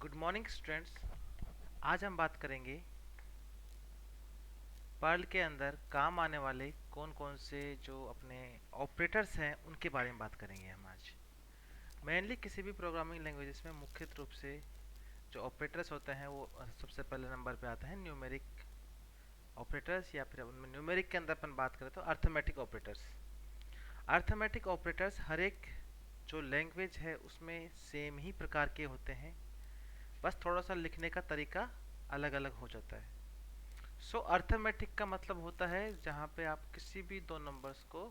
Good morning students. आज हम बात करेंगे पर्ल के अंदर काम आने वाले कौन कौन से जो अपने ऑपरेटर्स हैं उनके बारे में बात करेंगे हम आज। मेनली किसी भी प्रोग्रामिंग लैंग्वेजेस में मुख्य रूप से जो ऑपरेटर्स होते हैं वो सबसे पहले नंबर पे आते हैं न्यूमेरिक ऑपरेटर्स, या फिर उनमें न्यूमेरिक के अंदर अपन बात करें तो अर्थमेटिक ऑपरेटर्स। अर्थमेटिक ऑपरेटर्स हर एक जो लैंग्वेज है उसमें सेम ही प्रकार के होते हैं, बस थोड़ा सा लिखने का तरीका अलग अलग हो जाता है। सो अर्थमेटिक का मतलब होता है जहाँ पे आप किसी भी दो नंबर्स को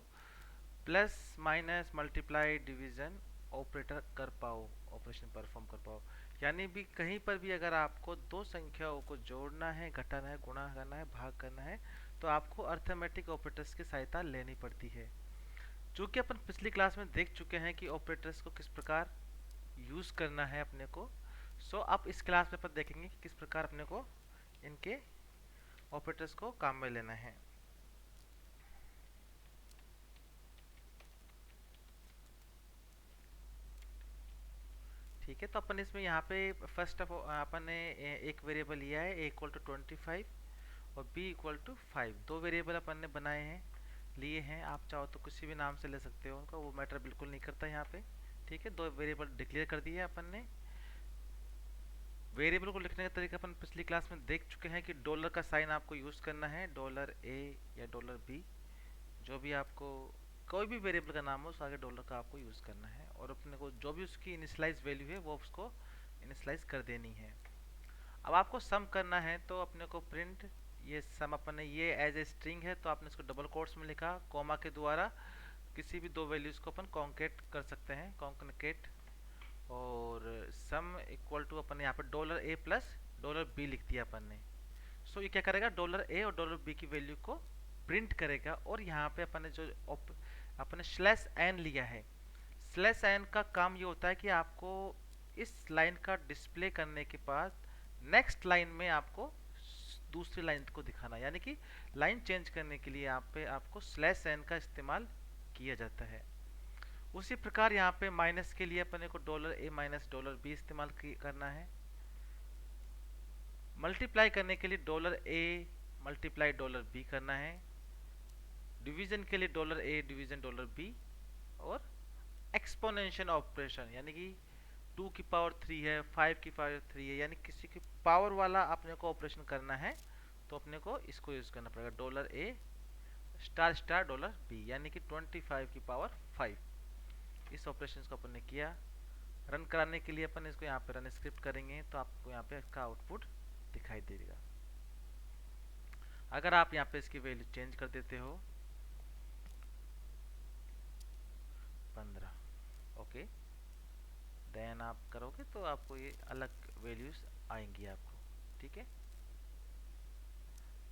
plus minus multiply division operator कर पाओ, ऑपरेशन परफॉर्म कर पाओ। यानी भी कहीं पर भी अगर आपको दो संख्याओं को जोड़ना है, घटाना है, गुणा करना है, भाग करना है, तो आपको अर्थमेटिक ऑपरेटर्स की सहायता लेनी पड़ती है, जो कि अपन पिछली क्लास में देख चुके हैं कि ऑपरेटर्स को किस प्रकार यूज करना है अपने को। आप इस क्लास में अपन देखेंगे कि किस प्रकार अपने को इनके ऑपरेटर्स को काम में लेना है। ठीक है, तो अपन इसमें यहाँ पे फर्स्ट ऑफ अपन ने एक वेरिएबल लिया है a इक्वल टू 25 और b इक्वल टू 5। दो वेरिएबल अपन ने बनाए हैं, लिए हैं। आप चाहो तो किसी भी नाम से ले सकते हो उनका, वो मैटर बिल्कुल नहीं करता यहाँ पे। ठीक है, दो वेरिएबल डिक्लेयर कर दिए अपन ने। वेरिएबल को लिखने का तरीका अपन पिछली क्लास में देख चुके हैं कि डॉलर का साइन आपको यूज करना है, डॉलर ए या डॉलर बी, जो भी आपको कोई भी वेरिएबल का नाम हो उस आगे डॉलर का आपको यूज करना है, और अपने को जो भी उसकी इनिशियलाइज वैल्यू है वो उसको इनिशियलाइज कर देनी है। अब आपको सम करना है तो अपने को प्रिंट ये सम, अपने ये एज ए स्ट्रिंग है तो आपने इसको डबल कोट्स में लिखा, कॉमा के द्वारा किसी भी दो वैल्यूज को अपन कॉन्केट कर सकते हैं, कॉन्केट। और सम इक्वल टू अपन यहाँ पे dollar A plus dollar B लिख दिया अपन ने। ये क्या करेगा, डॉलर ए और डॉलर बी की वैल्यू को प्रिंट करेगा। और यहाँ पे अपन ने जो अपने स्लैश एन लिया है, स्लैश एन का काम ये होता है कि आपको इस लाइन का डिस्प्ले करने के बाद नेक्स्ट लाइन में आपको दूसरी लाइन को दिखाना, यानी कि लाइन चेंज करने के लिए यहाँ पे आपको स्लैश एन का इस्तेमाल किया जाता है। उसी प्रकार यहाँ पे माइनस के लिए अपने को dollar A minus dollar B इस्तेमाल करना है। मल्टीप्लाई करने के लिए dollar A multiply dollar B करना है। डिवीजन के लिए dollar A division dollar B. और एक्सपोनेंशियल ऑपरेशन, यानी कि 2 की पावर 3 है, 5 की पावर 3 है, यानी किसी की पावर वाला अपने को ऑपरेशन करना है तो अपने को इसको यूज करना पड़ेगा, dollar A star star dollar B, यानी कि 25 की पावर 5। इस ऑपरेशन को अपन ने किया। रन कराने के लिए अपन इसको यहाँ पे रन स्क्रिप्ट करेंगे तो आपको यहाँ पे इसका आउटपुट दिखाई देगा। अगर आप यहाँ पे इसकी वैल्यू चेंज कर देते हो 15, ओके, देन आप करोगे तो आपको ये अलग वैल्यूज आएंगी आपको। ठीक है,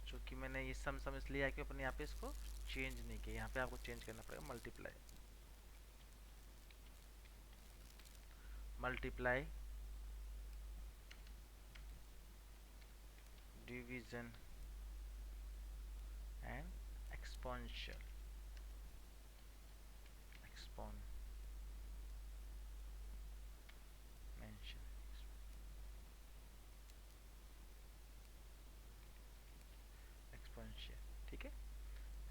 चूंकि मैंने ये सम इसलिए आया कि अपन यहाँ पे इसको चेंज नहीं किया, यहाँ पे आपको चेंज करना पड़ेगा multiply, multiply division and exponential exponential exponential. ठीक है,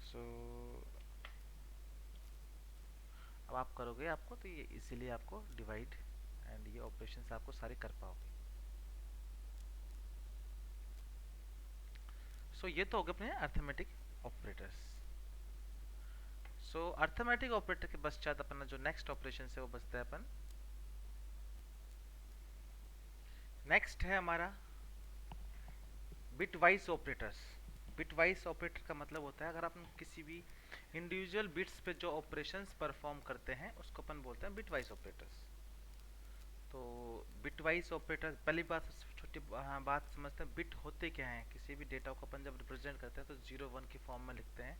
सो अब आप करोगे आपको तो ये इसीलिए आपको डिवाइड एंड ये ऑपरेशंस आपको सारे कर पाओगे। ये तो हो गए अपने अर्थमेटिक ऑपरेटर्स। अर्थमेटिक ऑपरेटर के पश्चात अपना जो नेक्स्ट ऑपरेशन है वो बचता है अपन, नेक्स्ट है हमारा बिटवाइज ऑपरेटर्स। बिटवाइज ऑपरेटर का मतलब होता है अगर आप किसी भी इंडिविजुअल बिट्स पे जो ऑपरेशंस परफॉर्म करते हैं उसको अपन बोलते हैं बिटवाइज ऑपरेटर्स। तो बिटवाइज ऑपरेटर, पहली बात छोटी बात समझते हैं, बिट होते क्या हैं। किसी भी डेटा को अपन जब रिप्रेजेंट करते हैं तो 0 1 की फॉर्म में लिखते हैं,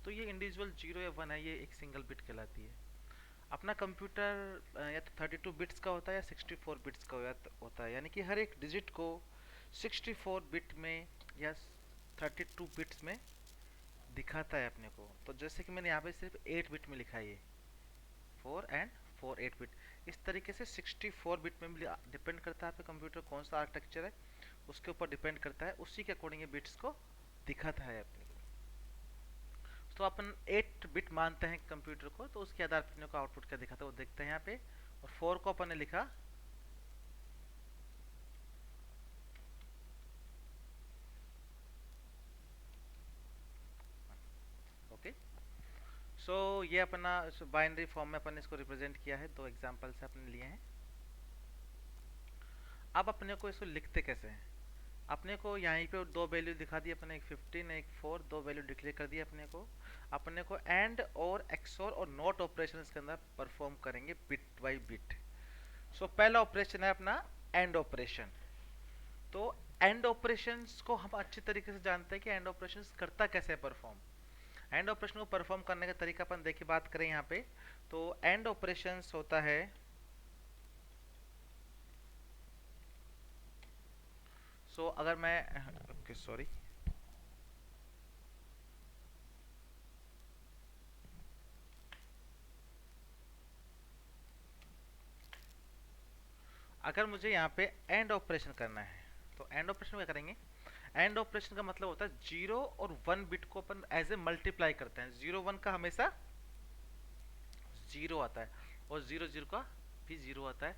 तो ये इंडिविजुअल 0 या 1 है, ये एक सिंगल बिट कहलाती है। अपना कंप्यूटर या तो 32 बिट्स का होता है या 64 बिट्स का होता है, यानी कि हर एक डिजिट को 64 बिट में या 32 बिट्स में दिखाता है अपने को। तो जैसे कि मैंने यहाँ पे सिर्फ 8 बिट में लिखा है, ये 4 एंड 4 8 बिट, इस तरीके से 64 बिट में डिपेंड करता है आपके कंप्यूटर कौन सा आर्किटेक्चर है, उसके ऊपर डिपेंड करता है, उसी के अकॉर्डिंग ये बिट्स को दिखाता है अपने को। तो अपन 8 बिट मानते हैं कंप्यूटर को, तो उसके आधार पर अपने को आउटपुट क्या दिखाता है वो देखते हैं यहाँ पे। और 4 को अपन ने लिखा ओके। सो ये अपना बाइनरी फॉर्म में अपन इसको रिप्रेजेंट किया है, दो एग्जांपल से अपने लिए हैं। अब अपने को इसको लिखते कैसे हैं, अपने को यहाँ पे दो वैल्यू दिखा दी अपने, एक 15 एक 4, दो वैल्यू डिक्लेयर कर दी अपने को एंड और एक्सोर और नॉट ऑपरेशन के अंदर परफॉर्म करेंगे बिट बाय बिट। सो पहला ऑपरेशन है अपना एंड ऑपरेशन। तो एंड ऑपरेशंस को हम अच्छी तरीके से जानते हैं कि एंड ऑपरेशंस करता कैसे है परफॉर्म। एंड ऑपरेशन को परफॉर्म करने का तरीका अपन देखिए बात करें यहाँ पे, तो एंड ऑपरेशंस होता है अगर मैं ओके सॉरी, अगर मुझे यहाँ पे एंड ऑपरेशन करना है तो एंड ऑपरेशन क्या करेंगे। एंड ऑपरेशन का मतलब होता है 0 और 1 बिट को अपन एज ए मल्टीप्लाई करते हैं। 0 1 का हमेशा 0 आता है और 0 0 का भी 0 आता है।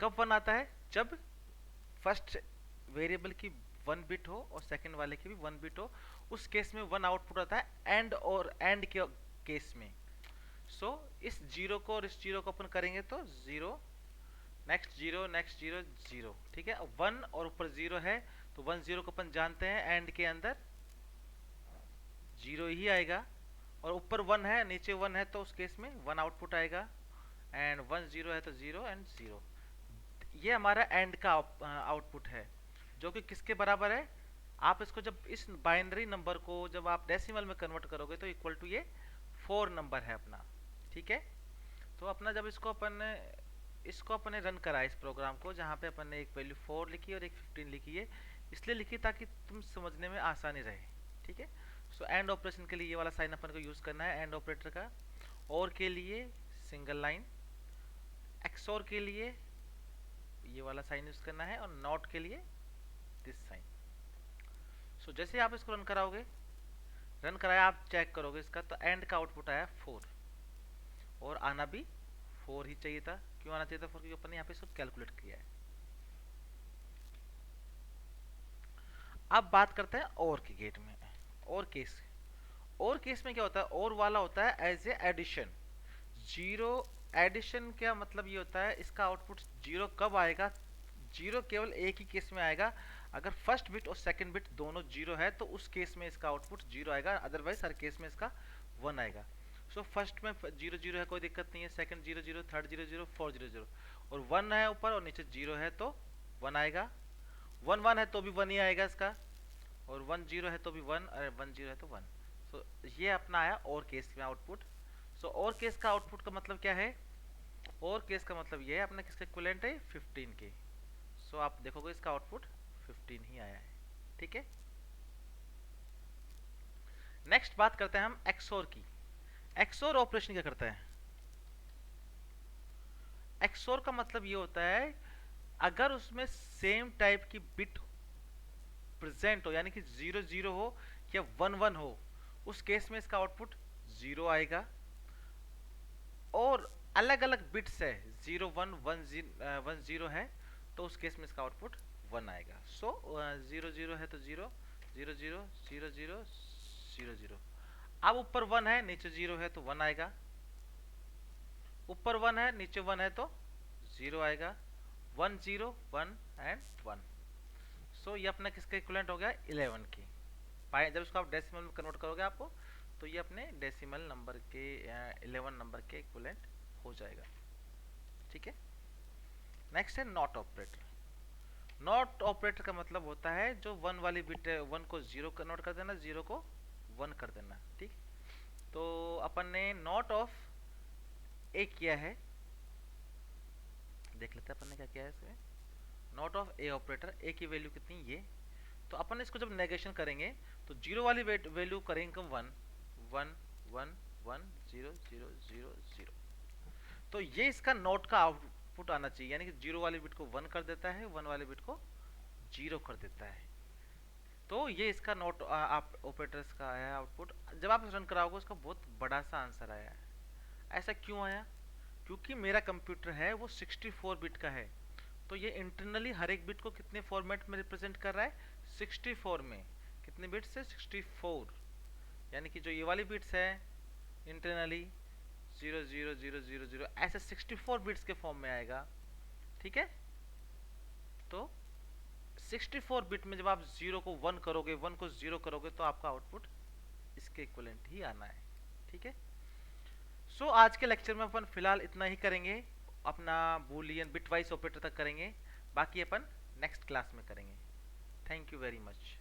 कब 1 आता है, जब फर्स्ट वेरिएबल की 1 बिट हो और सेकंड वाले की भी 1 बिट हो, उस केस में 1 आउटपुट आता है एंड और एंड के केस में। इस 0 को और इस 0 को अपन करेंगे तो 0 नेक्स्ट 0 नेक्स्ट 0 0, ठीक है। 1 और ऊपर 0 है तो 1 0 को अपन जानते हैं एंड के अंदर 0 ही आएगा, और ऊपर 1 है नीचे 1 है तो उस केस में 1 आउटपुट आएगा, एंड 1 0 है तो 0 एंड 0। ये हमारा एंड का आउटपुट है, जो कि किसके बराबर है। आप इसको जब इस बाइनरी नंबर को जब आप डेसिमल में कन्वर्ट करोगे तो इक्वल टू ये 4 नंबर है अपना, ठीक है। तो अपना जब इसको अपन ने रन करा इस प्रोग्राम को, जहाँ पे अपन ने एक वैल्यू 4 लिखी और एक 15 लिखी है, इसलिए लिखी ताकि तुम समझने में आसानी रहे, ठीक है। एंड ऑपरेशन के लिए ये वाला साइन अपन को यूज करना है एंड ऑपरेटर का, और के लिए सिंगल लाइन, एक्सोर के लिए ये वाला साइन यूज करना है, और नॉट के लिए दिस साइन। जैसे आप इसको रन कराओगे, रन कराया आप चेक करोगे इसका, तो एंड का आउटपुट आया 4, और आना भी 4 ही चाहिए था। क्यों आना चाहिए था 4, क्योंकि अपन ने यहाँ पे इसको कैलकुलेट किया है। अब बात करते हैं और की गेट में, और केस। और केस में क्या होता है, और वाला होता है एज ए एडिशन। 0 एडिशन क्या मतलब ये होता है, इसका आउटपुट 0 कब आएगा, 0 केवल एक ही केस में आएगा, अगर फर्स्ट बिट और सेकंड बिट दोनों 0 है तो उस केस में इसका आउटपुट 0 आएगा, अदरवाइज हर केस में इसका 1 आएगा। फर्स्ट में 0 0 है कोई दिक्कत नहीं है, सेकंड 0 0, थर्ड 0 0, फोर्थ 0 0, और 1 है ऊपर और नीचे 0 है तो 1 आएगा। 1 1 है तो भी 1 ही आएगा इसका, और 1 0 है तो भी 1, और 1 0 है तो 1। ये अपना आया और केस में आउटपुट। और केस का आउटपुट का मतलब क्या है, और केस का मतलब ये है अपना किसका इक्विवेलेंट है 15 के। आप देखोगे इसका आउटपुट 15 ही आया है, ठीक है। नेक्स्ट बात करते हैं हम एक्सोर की। एक्सोर ऑपरेशन क्या करता है, एक्सोर का मतलब ये होता है अगर उसमें सेम टाइप की बिट प्रेजेंट हो, यानी कि 0 0 हो या 1 1 हो, उस केस में इसका आउटपुट 0 आएगा। और अलग अलग बिट्स है 0 1 1 0 है तो उस केस में इसका आउटपुट 1 आएगा। 0 0 है तो 0 0 0 0 0 0 0। अब ऊपर 1 है नीचे 0 है तो 1 आएगा, ऊपर 1 है नीचे 1 है तो 0 आएगा। 1 0 1 एंड 1। ये अपना किसका इक्विवेलेंट हो गया 11 की। जब इसको आप डेसिमल में कन्वर्ट करोगे आपको, तो ये अपने डेसिमल नंबर के 11 नंबर के इक्विवेलेंट हो जाएगा, ठीक है। नेक्स्ट है नॉट ऑपरेटर। नॉट ऑपरेटर का मतलब होता है जो 1 वाली बिट 1 को 0 कन्वर्ट कर देना, 0 को 1 कर देना, ठीक। तो अपन ने नॉट ऑफ ए किया है, देख लेते हैं अपन ने क्या किया है इसमें। नॉट ऑफ ए ऑपरेटर, ए की वैल्यू कितनी ये, तो अपन इसको जब नेगेशन करेंगे तो 0 वाली वैल्यू करेंगे 1 1 1 1 0 0 0 0। तो ये इसका नोट का आउटपुट आना चाहिए, यानी कि जीरो वाले बिट को वन कर देता है, वन वाले बिट को जीरो कर देता है। तो ये इसका नोट आप ऑपरेटर्स का आया आउटपुट। जब आप रन कराओगे उसका बहुत बड़ा सा आंसर आया है। ऐसा क्यों आया? क्योंकि मेरा कंप्यूटर है वो 64 बिट का है। तो ये इंटरनली हर एक बिट को कितने फॉर्मेट में रिप्रेजेंट कर रहा है? 64 में। कितने बिट्स है? 64। यानी कि जो ये वाली बिट्स है इंटरनली 000000 ऐसे 64 बिट्स के फॉर्म में आएगा। ठीक है, तो 64 बिट में जब आप जीरो को वन करोगे, वन को जीरो करोगे, तो आपका आउटपुट इसके इक्वलेंट ही आना है। ठीक है। सो आज के लेक्चर में अपन फिलहाल इतना ही करेंगे, अपना बूलियन बिटवाइज ऑपरेटर तक करेंगे, बाकी अपन नेक्स्ट क्लास में करेंगे। Thank you very much.